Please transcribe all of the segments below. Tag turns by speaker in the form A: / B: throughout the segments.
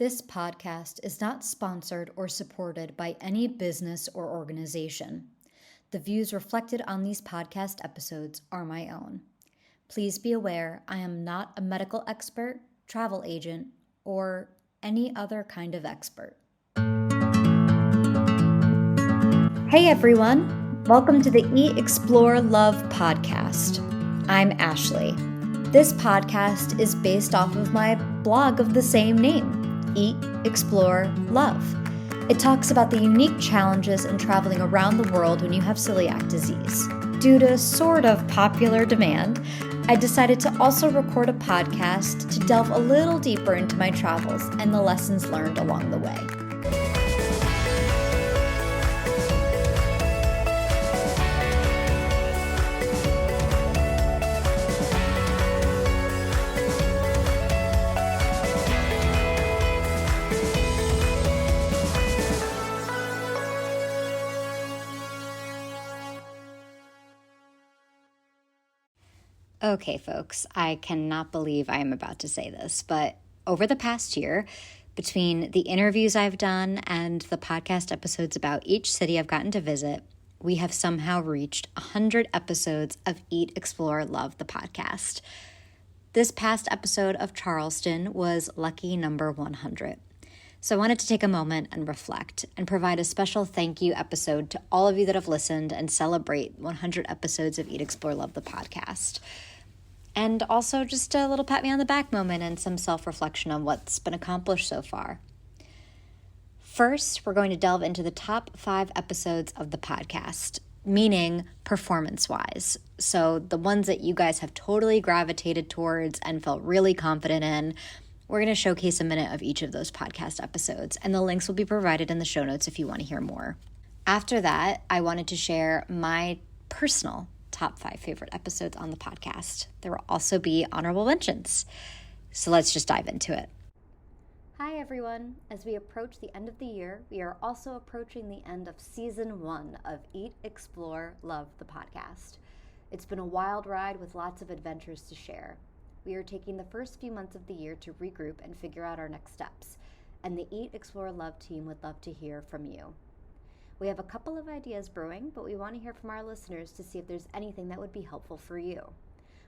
A: This podcast is not sponsored or supported by any business or organization. The views reflected on these podcast episodes are my own. Please be aware I am not a medical expert, travel agent, or any other kind of expert. Hey everyone, welcome to the Eat, Explore, Love podcast. I'm Ashley. This podcast is based off of my blog of the same name, Eat, Explore, Love. It talks about the unique challenges in traveling around the world when you have celiac disease. Due to sort of popular demand, I decided to also record a podcast to delve a little deeper into my travels and the lessons learned along the way. Okay, folks, I cannot believe I am about to say this, but over the past year, between the interviews I've done and the podcast episodes about each city I've gotten to visit, we have somehow reached 100 episodes of Eat, Explore, Love, the podcast. This past episode of Charleston was lucky number 100. So I wanted to take a moment and reflect and provide a special thank you episode to all of you that have listened and celebrate 100 episodes of Eat, Explore, Love, the podcast. And also just a little pat me on the back moment and some self-reflection on what's been accomplished so far. First, we're going to delve into the top 5 episodes of the podcast, meaning performance-wise. So the ones that you guys have totally gravitated towards and felt really confident in. We're going to showcase a minute of each of those podcast episodes, and the links will be provided in the show notes if you want to hear more. After that, I wanted to share my personal top 5 favorite episodes on the podcast. There will also be honorable mentions. So let's just dive into it. Hi everyone. As we approach the end of the year, we are also approaching the end of season 1 of Eat, Explore, Love, the podcast. It's been a wild ride with lots of adventures to share. We are taking the first few months of the year to regroup and figure out our next steps, and the Eat, Explore, Love team would love to hear from you. We have a couple of ideas brewing, but we want to hear from our listeners to see if there's anything that would be helpful for you.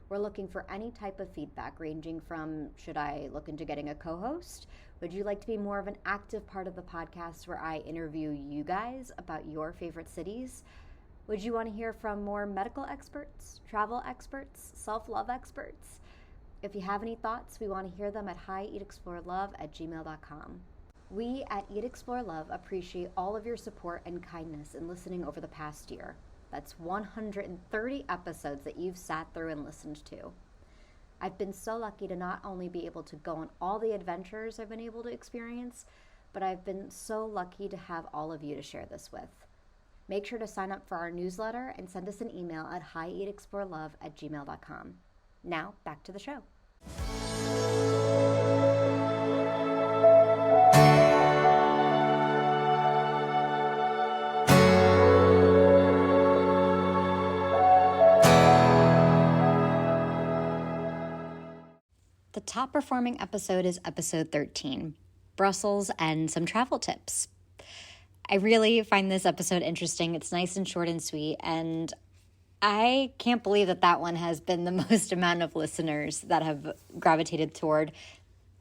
A: We're looking for any type of feedback, ranging from, should I look into getting a co-host? Would you like to be more of an active part of the podcast where I interview you guys about your favorite cities? Would you want to hear from more medical experts, travel experts, self-love experts? If you have any thoughts, we want to hear them at hieatexplorelove@gmail.com. We at Eat, Explore, Love appreciate all of your support and kindness in listening over the past year. That's 130 episodes that you've sat through and listened to. I've been so lucky to not only be able to go on all the adventures I've been able to experience, but I've been so lucky to have all of you to share this with. Make sure to sign up for our newsletter and send us an email at hieatexplorelove@gmail.com. Now, back to the show. The top performing episode is episode 13, Brussels and some travel tips. I really find this episode interesting. It's nice and short and sweet, and I can't believe that one has been the most amount of listeners that have gravitated toward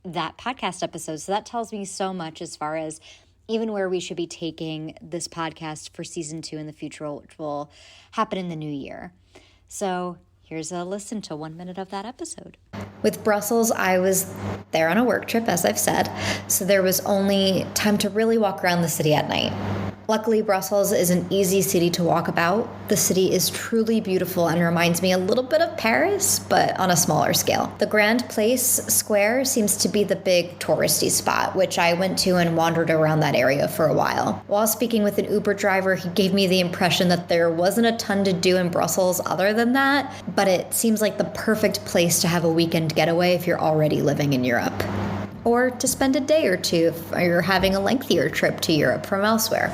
A: that podcast episode. So that tells me so much as far as even where we should be taking this podcast for season 2 in the future, which will happen in the new year. So here's a listen to 1 minute of that episode. With Brussels, I was there on a work trip, as I've said, so there was only time to really walk around the city at night. Luckily, Brussels is an easy city to walk about. The city is truly beautiful and reminds me a little bit of Paris, but on a smaller scale. The Grand Place Square seems to be the big touristy spot, which I went to and wandered around that area for a while. While speaking with an Uber driver, he gave me the impression that there wasn't a ton to do in Brussels other than that, but it seems like the perfect place to have a weekend getaway if you're already living in Europe. Or to spend a day or two if you're having a lengthier trip to Europe from elsewhere.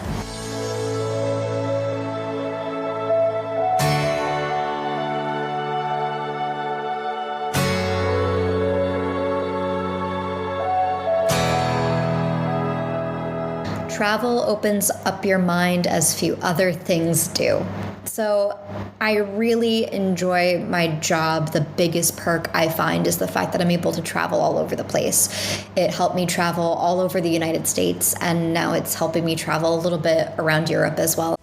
A: travel opens up your mind as few other things do. So I really enjoy my job. The biggest perk I find is the fact that I'm able to travel all over the place. It helped me travel all over the United States, and now it's helping me travel a little bit around Europe as well.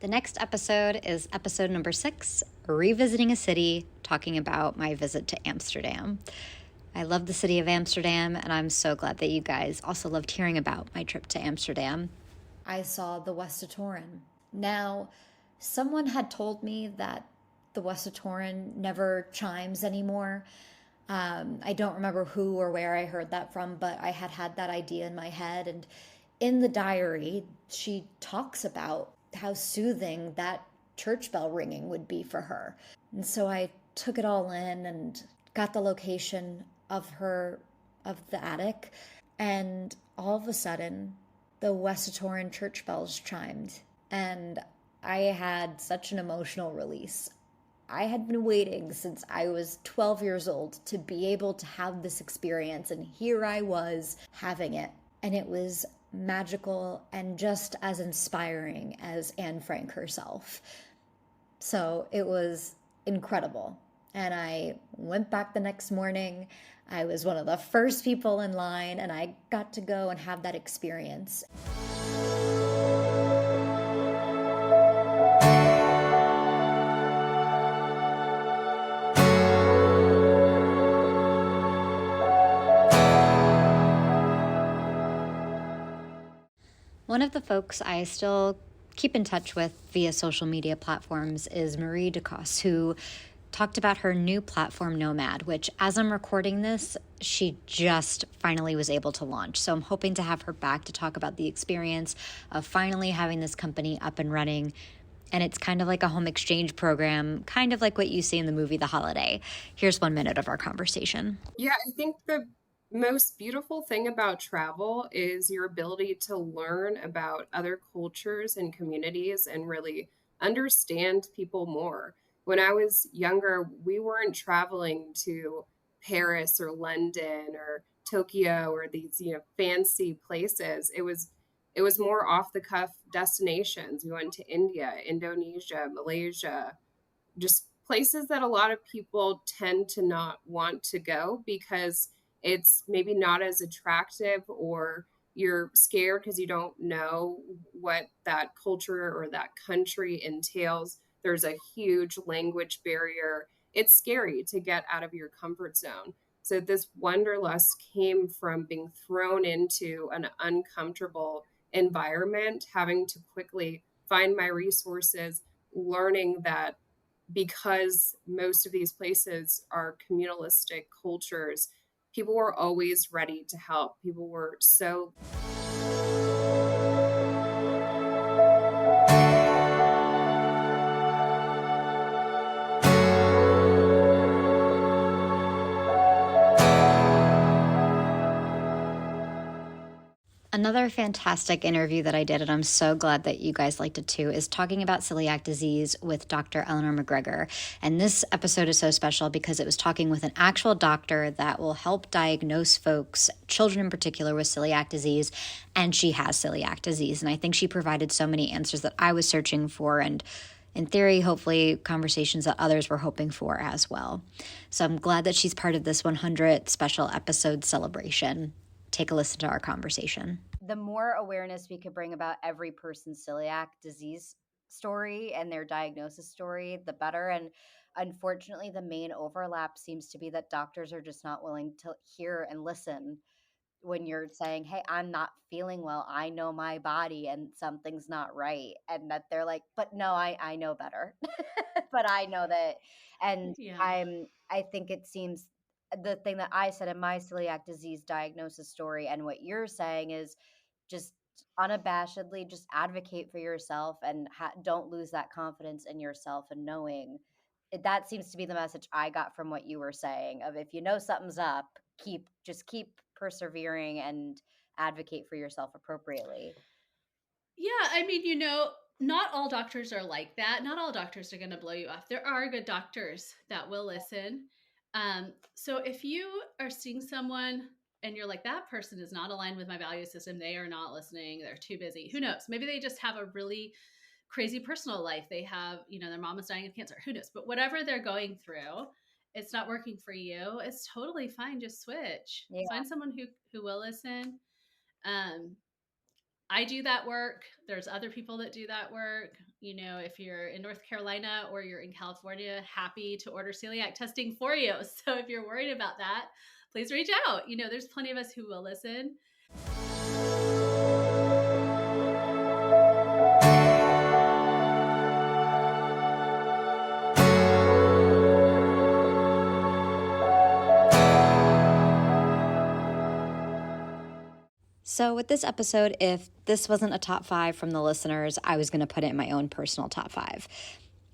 A: The next episode is episode number 6, Revisiting a City, talking about my visit to Amsterdam. I love the city of Amsterdam, and I'm so glad that you guys also loved hearing about my trip to Amsterdam. I saw the Westertoren. Now, someone had told me that the Westertoren never chimes anymore. I don't remember who or where I heard that from, but I had that idea in my head. And in the diary, she talks about how soothing that church bell ringing would be for her. And so I took it all in and got the location of the attic. And all of a sudden, the Westertoren church bells chimed. And I had such an emotional release. I had been waiting since I was 12 years old to be able to have this experience, and here I was having it. And it was magical and just as inspiring as Anne Frank herself. So it was incredible. And I went back the next morning. I was one of the first people in line, and I got to go and have that experience. One of the folks I still keep in touch with via social media platforms is Marie DeCosse, who talked about her new platform, Nomad, which as I'm recording this, she just finally was able to launch. So I'm hoping to have her back to talk about the experience of finally having this company up and running. And it's kind of like a home exchange program, kind of like what you see in the movie The Holiday. Here's 1 minute of our conversation.
B: Yeah, I think the most beautiful thing about travel is your ability to learn about other cultures and communities and really understand people more. When I was younger, we weren't traveling to Paris or London or Tokyo or these, fancy places. It was more off the cuff destinations. We went to India, Indonesia, Malaysia, just places that a lot of people tend to not want to go because it's maybe not as attractive, or you're scared because you don't know what that culture or that country entails. There's a huge language barrier. It's scary to get out of your comfort zone. So this wanderlust came from being thrown into an uncomfortable environment, having to quickly find my resources, learning that because most of these places are communalistic cultures, people were always ready to help. People were so
A: Another fantastic interview that I did, and I'm so glad that you guys liked it too, is talking about celiac disease with Dr. Eleanor McGregor. And this episode is so special because it was talking with an actual doctor that will help diagnose folks, children in particular, with celiac disease. And she has celiac disease. And I think she provided so many answers that I was searching for, and in theory, hopefully conversations that others were hoping for as well. So I'm glad that she's part of this 100th special episode celebration. Take a listen to our conversation. The more awareness we could bring about every person's celiac disease story and their diagnosis story, the better. And unfortunately, the main overlap seems to be that doctors are just not willing to hear and listen when you're saying, "Hey, I'm not feeling well. I know my body and something's not right." And that they're like, "But no, I know better." But I know that. And
C: Yeah.
A: I think it seems the thing that I said in my celiac disease diagnosis story and what you're saying is just unabashedly just advocate for yourself and don't lose that confidence in yourself and knowing that seems to be the message I got from what you were saying of if you know something's up, keep persevering and advocate for yourself appropriately.
C: Yeah, I mean, not all doctors are like that. Not all doctors are going to blow you off. There are good doctors that will listen. So if you are seeing someone and you're like, that person is not aligned with my value system, they are not listening, they're too busy. Who knows? Maybe they just have a really crazy personal life. They have, their mom is dying of cancer. Who knows? But whatever they're going through, it's not working for you. It's totally fine. Just switch.
A: Yeah.
C: Find someone who will listen. Um, I do that work. There's other people that do that work. If you're in North Carolina or you're in California, happy to order celiac testing for you. So if you're worried about that, please reach out. There's plenty of us who will listen.
A: So with this episode, if this wasn't a top 5 from the listeners, I was going to put it in my own personal top 5.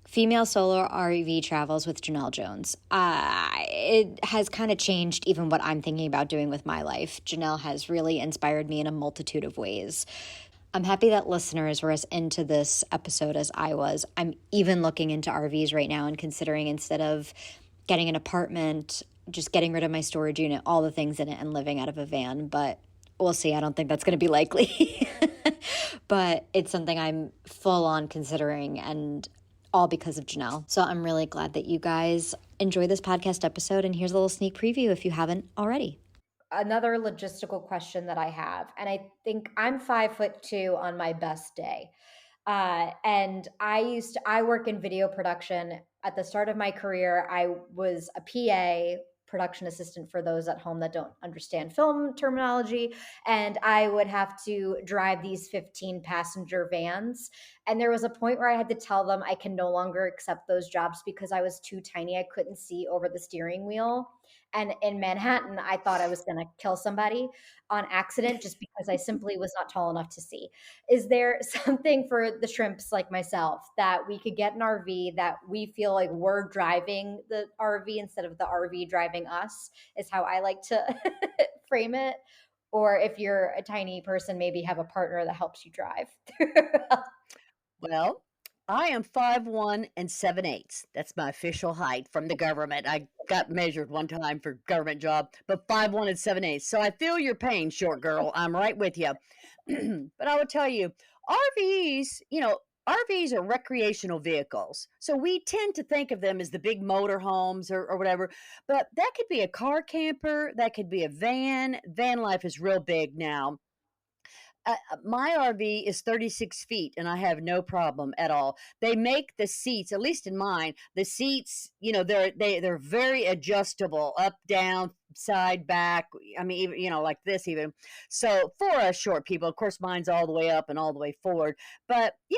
A: Female solo RV travels with Janelle Jones. It has kind of changed even what I'm thinking about doing with my life. Janelle has really inspired me in a multitude of ways. I'm happy that listeners were as into this episode as I was. I'm even looking into RVs right now and considering, instead of getting an apartment, just getting rid of my storage unit, all the things in it, and living out of a van. But we'll see. I don't think that's going to be likely. But it's something I'm full on considering, and all because of Janelle. So I'm really glad that you guys enjoy this podcast episode. And here's a little sneak preview if you haven't already. Another logistical question that I have, and I think I'm 5'2" on my best day. And I work in video production. At the start of my career, I was a PA, production assistant, for those at home that don't understand film terminology. And I would have to drive these 15 passenger vans. And there was a point where I had to tell them I can no longer accept those jobs because I was too tiny. I couldn't see over the steering wheel. And in Manhattan, I thought I was going to kill somebody on accident just because I simply was not tall enough to see. Is there something for the shrimps like myself that we could get an RV that we feel like we're driving the RV instead of the RV driving us, is how I like to frame it? Or if you're a tiny person, maybe have a partner that helps you drive.
D: Well, I am 5'1" and 7/8. That's my official height from the government. I got measured one time for government job, but 5'1" and 7/8. So I feel your pain, short girl. I'm right with you. But I would tell you, RVs, RVs are recreational vehicles. So we tend to think of them as the big motor homes or whatever, but that could be a car camper, that could be a van. Van life is real big now. My RV is 36 feet and I have no problem at all. They make the seats, at least in mine, the seats, they're very adjustable, up, down, side, back. I mean, even, like this even. So for us short people, of course, mine's all the way up and all the way forward. But yeah,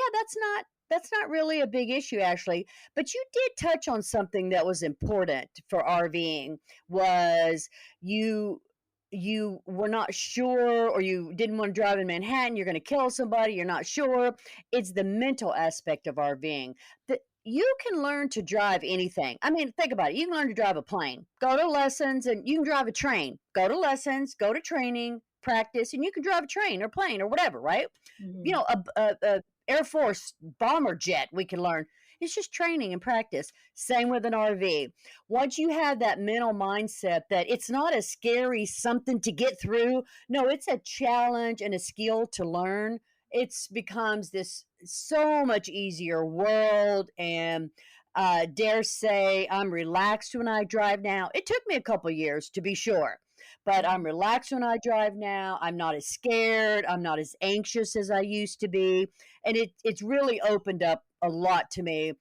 D: that's not really a big issue, actually. But you did touch on something that was important for RVing, was you were not sure, or you didn't want to drive in Manhattan, you're going to kill somebody, you're not sure. It's the mental aspect of RVing. That you can learn to drive anything. I mean, think about it. You can learn to drive a plane, go to lessons, and you can drive a train, go to lessons, go to training, practice, and you can drive a train or plane or whatever, right?
A: Mhm.
D: A Air Force bomber jet, we can learn. It's just training and practice. Same with an RV. Once you have that mental mindset that it's not a scary something to get through, no, it's a challenge and a skill to learn. It becomes this so much easier world. And dare say, I'm relaxed when I drive now. It took me a couple years, to be sure, but I'm relaxed when I drive now. I'm not as scared. I'm not as anxious as I used to be. And it's really opened up a lot to me.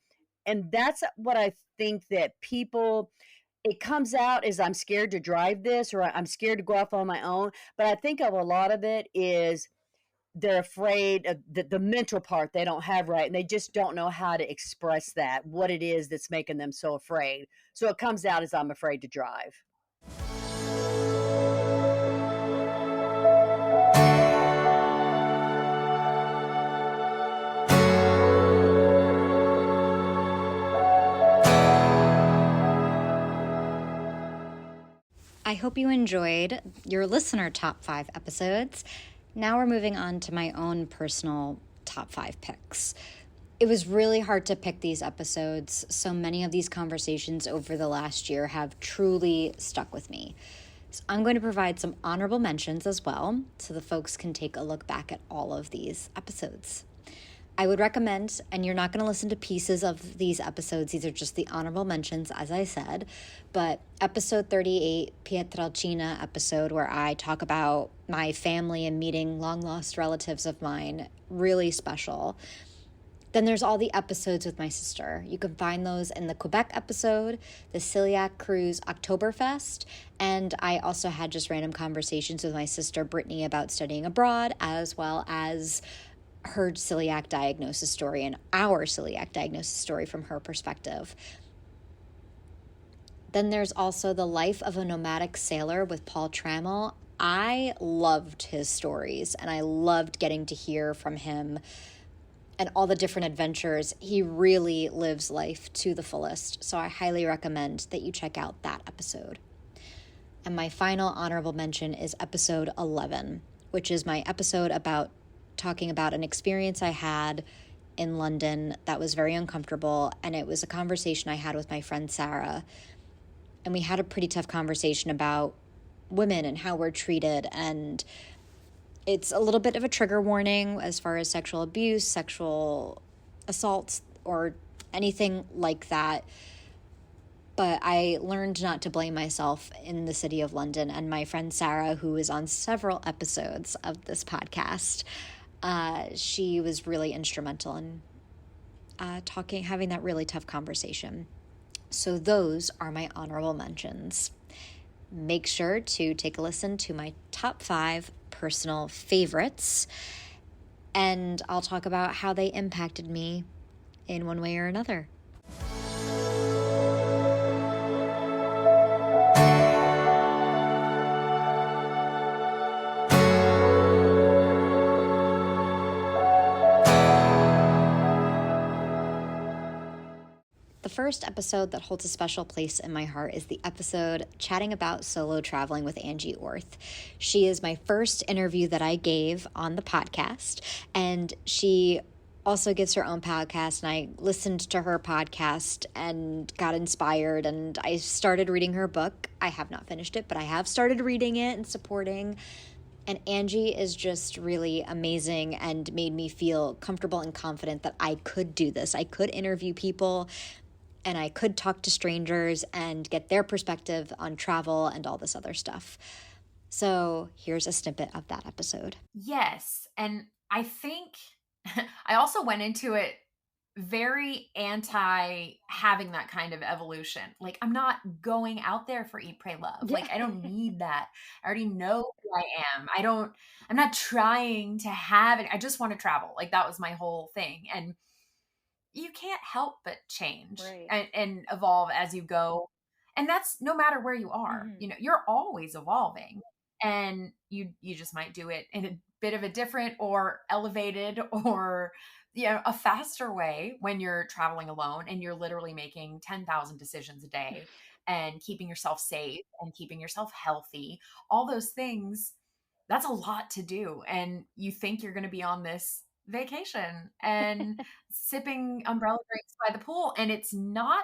D: And that's what I think that people, it comes out as I'm scared to drive this, or I'm scared to go off on my own. But I think of a lot of it is they're afraid of the mental part they don't have right. And they just don't know how to express that, what it is that's making them so afraid. So it comes out as I'm afraid to drive.
A: I hope you enjoyed your listener top 5 episodes. Now we're moving on to my own personal top 5 picks. It was really hard to pick these episodes. So many of these conversations over the last year have truly stuck with me. So I'm going to provide some honorable mentions as well, so the folks can take a look back at all of these episodes. I would recommend, and you're not going to listen to pieces of these episodes, these are just the honorable mentions, as I said, but episode 38, Pietrelcina episode, where I talk about my family and meeting long-lost relatives of mine, really special. Then there's all the episodes with my sister. You can find those in the Quebec episode, the Celiac Cruise Oktoberfest, and I also had just random conversations with my sister Brittany about studying abroad, as well as her celiac diagnosis story and our celiac diagnosis story from her perspective. Then there's also The Life of a Nomadic Sailor with Paul Trammell. I loved his stories, and I loved getting to hear from him and all the different adventures. He really lives life to the fullest, so I highly recommend that you check out that episode. And my final honorable mention is episode 11, which is my episode about talking about an experience I had in London that was very uncomfortable, and it was a conversation I had with my friend Sarah, and we had a pretty tough conversation about women and how we're treated, and it's a little bit of a trigger warning as far as sexual abuse, sexual assaults, or anything like that. But I learned not to blame myself in the city of London, and my friend Sarah, who is on several episodes of this podcast, she was really instrumental in having that really tough conversation. So those are my honorable mentions. Make sure to take a listen to my top 5 personal favorites, and I'll talk about how they impacted me in one way or another. The first episode that holds a special place in my heart is the episode chatting about solo traveling with Angie Orth. She is my first interview that I gave on the podcast, and she also gives her own podcast, and I listened to her podcast and got inspired, and I started reading her book. I have not finished it, but I have started reading it and supporting. And Angie is just really amazing and made me feel comfortable and confident that I could do this. I could interview people, and I could talk to strangers and get their perspective on travel and all this other stuff. So here's a snippet of that episode.
E: Yes. And I think I also went into it very anti having that kind of evolution. Like, I'm not going out there for Eat, Pray, Love. Like, I don't need that. I already know who I am. I'm not trying to have it. I just want to travel. Like, that was my whole thing. And you can't help but change and evolve as you go. And that's no matter where you are.
A: Mhm.
E: You know, you're always evolving, and you just might do it in a bit of a different or elevated or, you know, a faster way when you're traveling alone and you're literally making 10,000 decisions a day and keeping yourself safe and keeping yourself healthy. All those things, that's a lot to do. And you think you're going to be on this vacation and sipping umbrella drinks by the pool, and there's not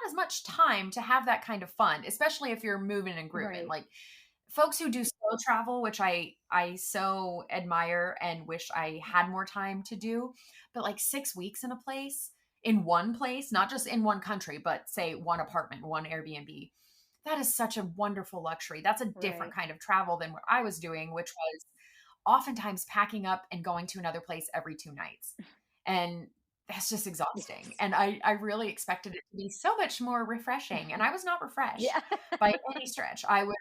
E: as much time to have that kind of fun, especially if you're moving and grooving.
A: Right.
E: Like, folks who do slow travel, which I so admire and wish I had more time to do, but like 6 weeks in one place, not just in one country, but say one apartment, one Airbnb, that is such a wonderful luxury. That's a different kind of travel than what I was doing, which was oftentimes packing up and going to another place every 2 nights. And that's just exhausting. And I really expected it to be so much more refreshing. And I was not refreshed by any stretch. I was.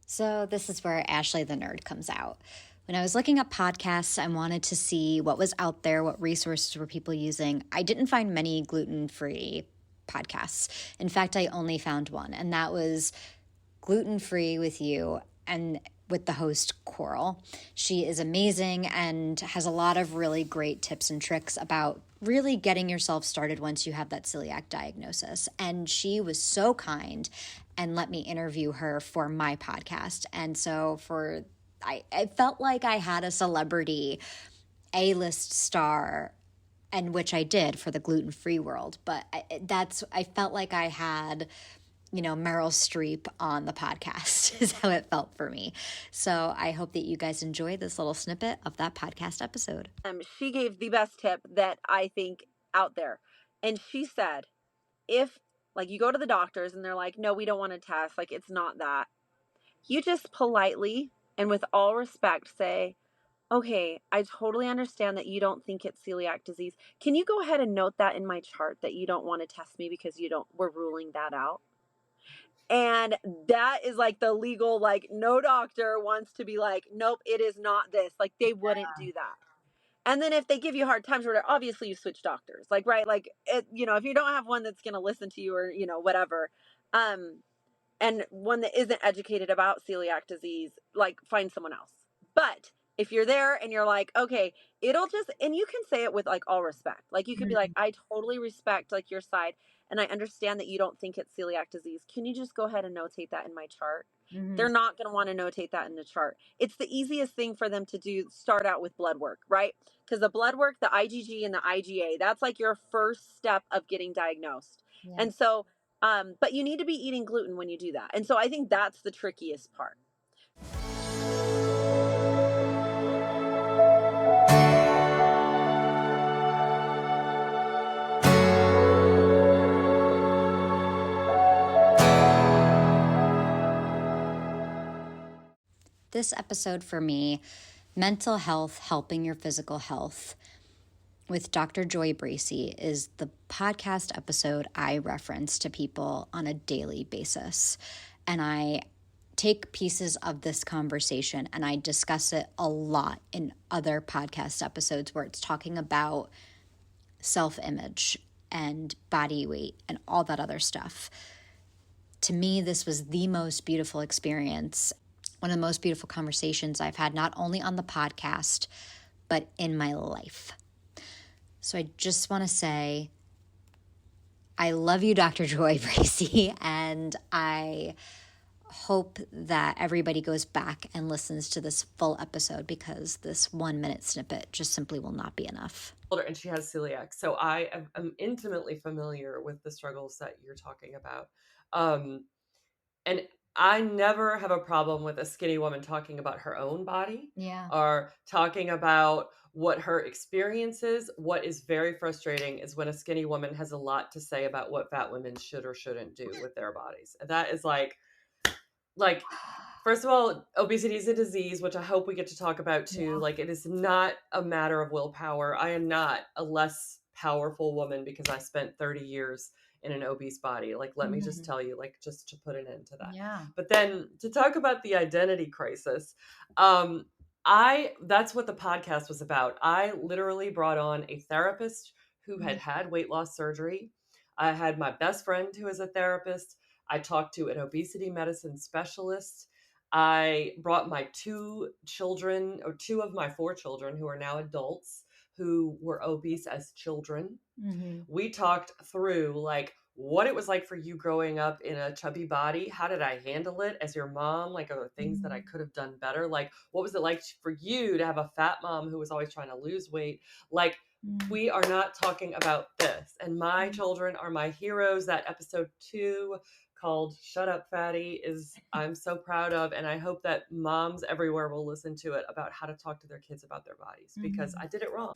A: So this is where Ashley the nerd comes out. When I was looking up podcasts, I wanted to see what was out there, what resources were people using. I didn't find many gluten-free podcasts. In fact, I only found one, and that was Gluten Free with You. and with the host Coral. She is amazing and has a lot of really great tips and tricks about really getting yourself started once you have that celiac diagnosis. And she was so kind and let me interview her for my podcast. And so I felt like I had a celebrity A-list star, and which I did for the gluten-free world. But I felt like I had, Meryl Streep on the podcast is how it felt for me. So I hope that you guys enjoy this little snippet of that podcast episode.
F: She gave the best tip that I think out there. And she said, if like you go to the doctors and they're like, no, we don't want to test, like it's not that. You just politely and with all respect say, okay, I totally understand that you don't think it's celiac disease. Can you go ahead and note that in my chart that you don't want to test me because we're ruling that out? And that is like the legal, like no doctor wants to be like, nope, it is not this. Like they wouldn't do that. And then if they give you hard times or whatever, obviously you switch doctors, like, right. Like it, if you don't have one that's going to listen to you or, whatever, and one that isn't educated about celiac disease, like find someone else. But if you're there and you're like, okay, and you can say it with like all respect. Like you could be like, I totally respect like your side. And I understand that you don't think it's celiac disease. Can you just go ahead and notate that in my chart? They're not going to want to notate that in the chart. It's the easiest thing for them to do. Start out with blood work, right? Because the blood work, the IgG and the IgA, that's like your first step of getting diagnosed. Yeah. And so, but you need to be eating gluten when you do that. And so I think that's the trickiest part.
A: This episode for me, Mental Health Helping Your Physical Health with Dr. Joy Bracey, is the podcast episode I reference to people on a daily basis. And I take pieces of this conversation and I discuss it a lot in other podcast episodes where it's talking about self-image and body weight and all that other stuff. To me, this was the most beautiful experience, one of the most beautiful conversations I've had, not only on the podcast, but in my life. So I just want to say, I love you, Dr. Joy Bracey, and I hope that everybody goes back and listens to this full episode because this 1 minute snippet just simply will not be enough.
G: And she has celiac. So I am intimately familiar with the struggles that you're talking about. And I never have a problem with a skinny woman talking about her own body, or talking about what her experience is. What is very frustrating is when a skinny woman has a lot to say about what fat women should or shouldn't do with their bodies. And that is like, first of all, obesity is a disease, which I hope we get to talk about too. Yeah. Like, it is not a matter of willpower. I am not a less powerful woman because I spent 30 years in an obese body. Like, let me just tell you, like, just to put an end to that. Yeah. But then to talk about the identity crisis, that's what the podcast was about. I literally brought on a therapist who had had weight loss surgery. I had my best friend who is a therapist. I talked to an obesity medicine specialist. I brought my two of my 4 children who are now adults who were obese as children. We talked through like what it was like for you growing up in a chubby body. How did I handle it as your mom? Like, are there things that I could have done better? Like, what was it like for you to have a fat mom who was always trying to lose weight? Like, we are not talking about this. And my children are my heroes. That episode 2 called Shut Up Fatty I'm so proud of. And I hope that moms everywhere will listen to it about how to talk to their kids about their bodies, because I did it wrong.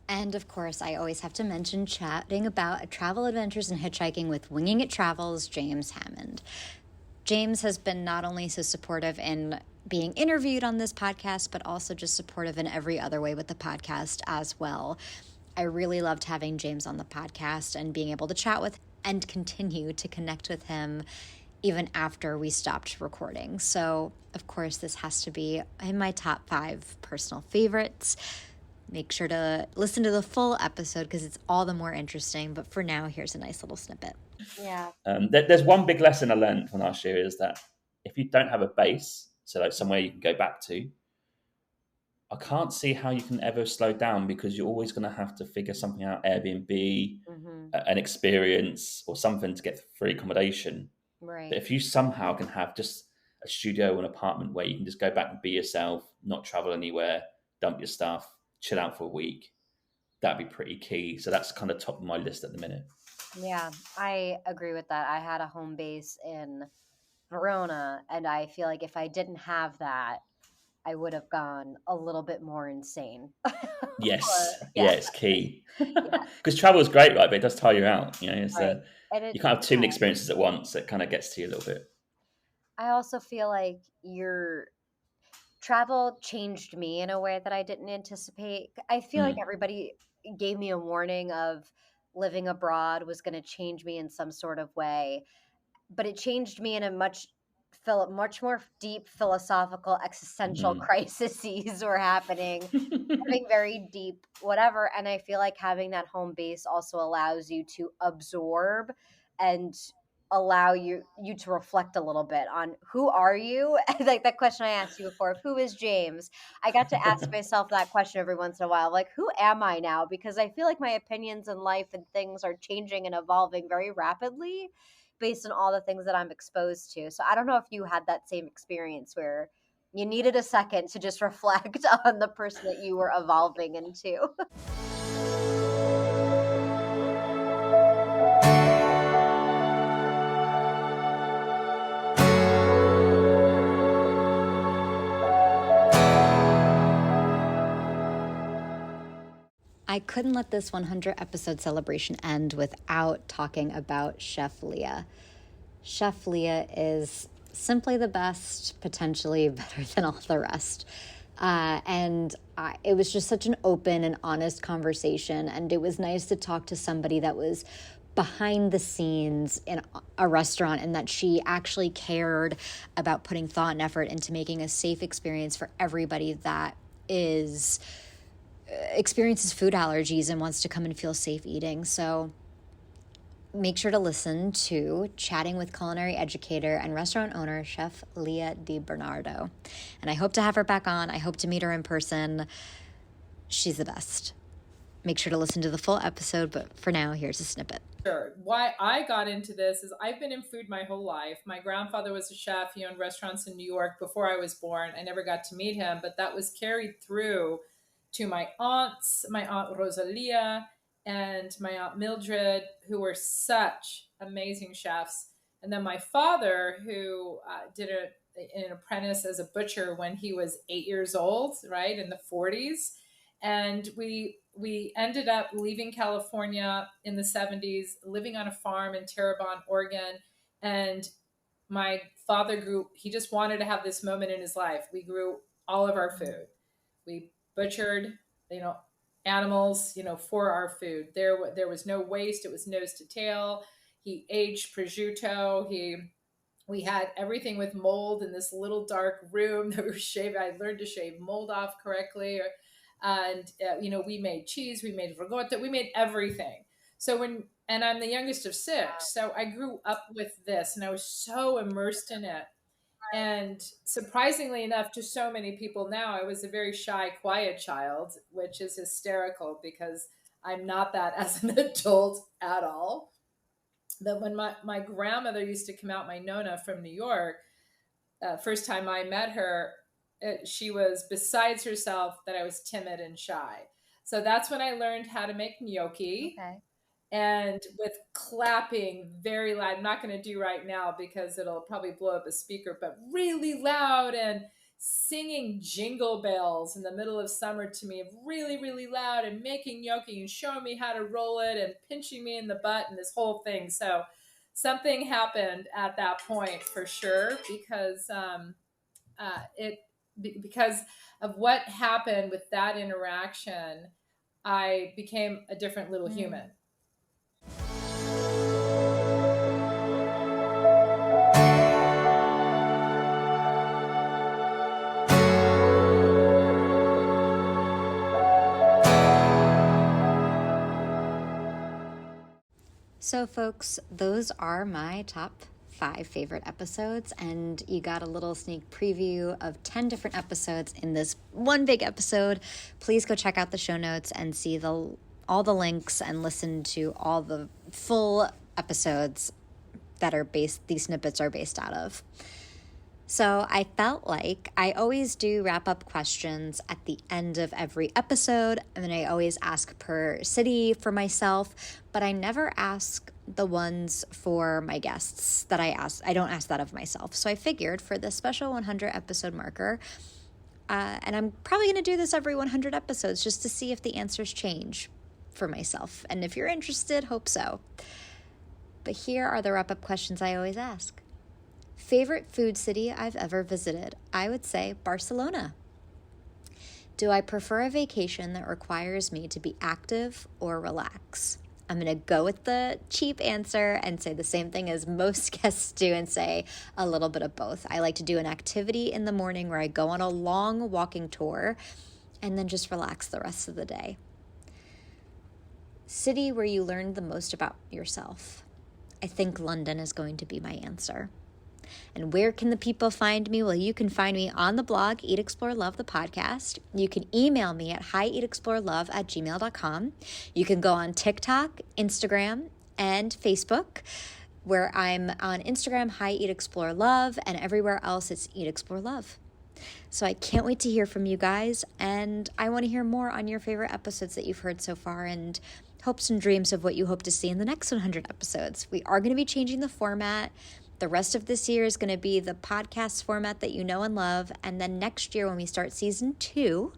A: And of course, I always have to mention chatting about travel adventures and hitchhiking with Winging It Travels, James Hammond. James has been not only so supportive in being interviewed on this podcast, but also just supportive in every other way with the podcast as well. I really loved having James on the podcast and being able to chat with and continue to connect with him even after we stopped recording. So, of course, this has to be in my top 5 personal favorites. Make sure to listen to the full episode because it's all the more interesting. But for now, here's a nice little snippet.
F: Yeah.
H: There's one big lesson I learned from last year is that if you don't have a base, so like somewhere you can go back to, I can't see how you can ever slow down because you're always going to have to figure something out, Airbnb, an experience or something to get free accommodation.
F: Right.
H: But if you somehow can have just a studio or an apartment where you can just go back and be yourself, not travel anywhere, dump your stuff, chill out for a week, that'd be pretty key. So that's kind of top of my list at the minute.
F: Yeah, I agree with that. I had a home base in Verona, and I feel like if I didn't have that, I would have gone a little bit more insane.
H: Yes.
F: Yeah.
H: Yeah, it's key. Because travel is great, right? But it does tire you out. You know, it's,
F: Right.
H: you can't have too many experiences at once. It kind of gets to you a little bit.
F: I also feel like your travel changed me in a way that I didn't anticipate. I feel like everybody gave me a warning of living abroad was going to change me in some sort of way, but it changed me in a much more deep philosophical existential crises were happening, having very deep whatever. And I feel like having that home base also allows you to absorb and allow you to reflect a little bit on who are you. Like that question I asked you before, who is James? I got to ask myself that question every once in a while, like, who am I now? Because I feel like my opinions in life and things are changing and evolving very rapidly based on all the things that I'm exposed to. So I don't know if you had that same experience where you needed a second to just reflect on the person that you were evolving into.
A: I couldn't let this 100 episode celebration end without talking about Chef Leah. Chef Leah is simply the best, potentially better than all the rest. It was just such an open and honest conversation, and it was nice to talk to somebody that was behind the scenes in a restaurant and that she actually cared about putting thought and effort into making a safe experience for everybody that experiences food allergies and wants to come and feel safe eating. So make sure to listen to Chatting with Culinary Educator and restaurant owner, Chef Leah Bernardo. And I hope to have her back on. I hope to meet her in person. She's the best. Make sure to listen to the full episode, but for now, here's a snippet.
I: Sure. Why I got into this is I've been in food my whole life. My grandfather was a chef. He owned restaurants in New York before I was born. I never got to meet him, but that was carried through to my aunts, my Aunt Rosalia and my Aunt Mildred, who were such amazing chefs. And then my father, who did an apprentice as a butcher when he was 8 years old, right, in the 40s. And we ended up leaving California in the 70s, living on a farm in Terrebonne, Oregon. And my father he just wanted to have this moment in his life. We grew all of our food. We butchered, animals, for our food. There was no waste. It was nose to tail. He aged prosciutto. We had everything with mold in this little dark room that we were shaving. I learned to shave mold off correctly. And, we made cheese, we made ricotta, we made everything. And I'm the youngest of 6. So I grew up with this and I was so immersed in it. And surprisingly enough, to so many people now, I was a very shy, quiet child, which is hysterical because I'm not that as an adult at all. But when my grandmother used to come out, my Nona from New York, first time I met her, she was besides herself that I was timid and shy. So that's when I learned how to make gnocchi.
F: Okay.
I: And with clapping very loud. I'm not going to do right now because it'll probably blow up a speaker, but really loud, and singing jingle bells in the middle of summer to me, really, really loud, and making gnocchi and showing me how to roll it and pinching me in the butt and this whole thing. So something happened at that point for sure because because of what happened with that interaction, I became a different little human.
A: So, folks, those are my top 5 favorite episodes, and you got a little sneak preview of 10 different episodes in this one big episode. Please go check out the show notes and see all the links and listen to all the full episodes that these snippets are based out of. So I felt like I always do wrap-up questions at the end of every episode, and then I always ask per city for myself, but I never ask the ones for my guests that I ask. I don't ask that of myself. So I figured for this special 100 episode marker, and I'm probably going to do this every 100 episodes just to see if the answers change for myself. And if you're interested, hope so. But here are the wrap-up questions I always ask. Favorite food city I've ever visited? I would say Barcelona. Do I prefer a vacation that requires me to be active or relax? I'm going to go with the cheap answer and say the same thing as most guests do and say a little bit of both. I like to do an activity in the morning where I go on a long walking tour and then just relax the rest of the day. City where you learned the most about yourself? I think London is going to be my answer. And where can the people find me? Well, you can find me on the blog, Eat, Explore, Love, the podcast. You can email me at hieatexplorelove@gmail.com. You can go on TikTok, Instagram, and Facebook, where I'm on Instagram, hieatexplorelove, and everywhere else it's Eat, Explore, Love. So I can't wait to hear from you guys, and I want to hear more on your favorite episodes that you've heard so far and hopes and dreams of what you hope to see in the next 100 episodes. We are going to be changing the format. The rest of this year is going to be the podcast format that you know and love. And then next year when we start season 2,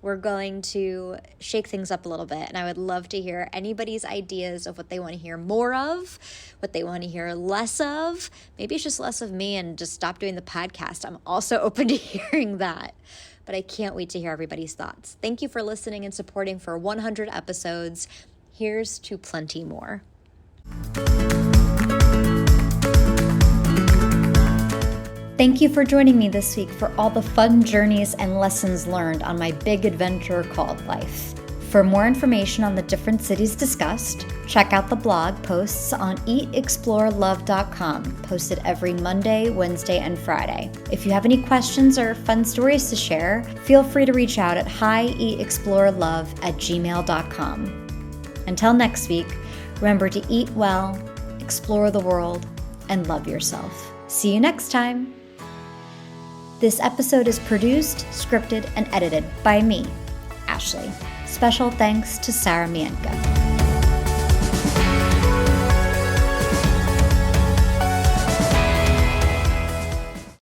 A: we're going to shake things up a little bit. And I would love to hear anybody's ideas of what they want to hear more of, what they want to hear less of. Maybe it's just less of me and just stop doing the podcast. I'm also open to hearing that. But I can't wait to hear everybody's thoughts. Thank you for listening and supporting for 100 episodes. Here's to plenty more. Thank you for joining me this week for all the fun journeys and lessons learned on my big adventure called life. For more information on the different cities discussed, check out the blog posts on hieatexplorelove.com, posted every Monday, Wednesday, and Friday. If you have any questions or fun stories to share, feel free to reach out at hieatexplorelove@gmail.com. Until next week, remember to eat well, explore the world, and love yourself. See you next time. This episode is produced, scripted, and edited by me, Ashley. Special thanks to Sarah Mientka.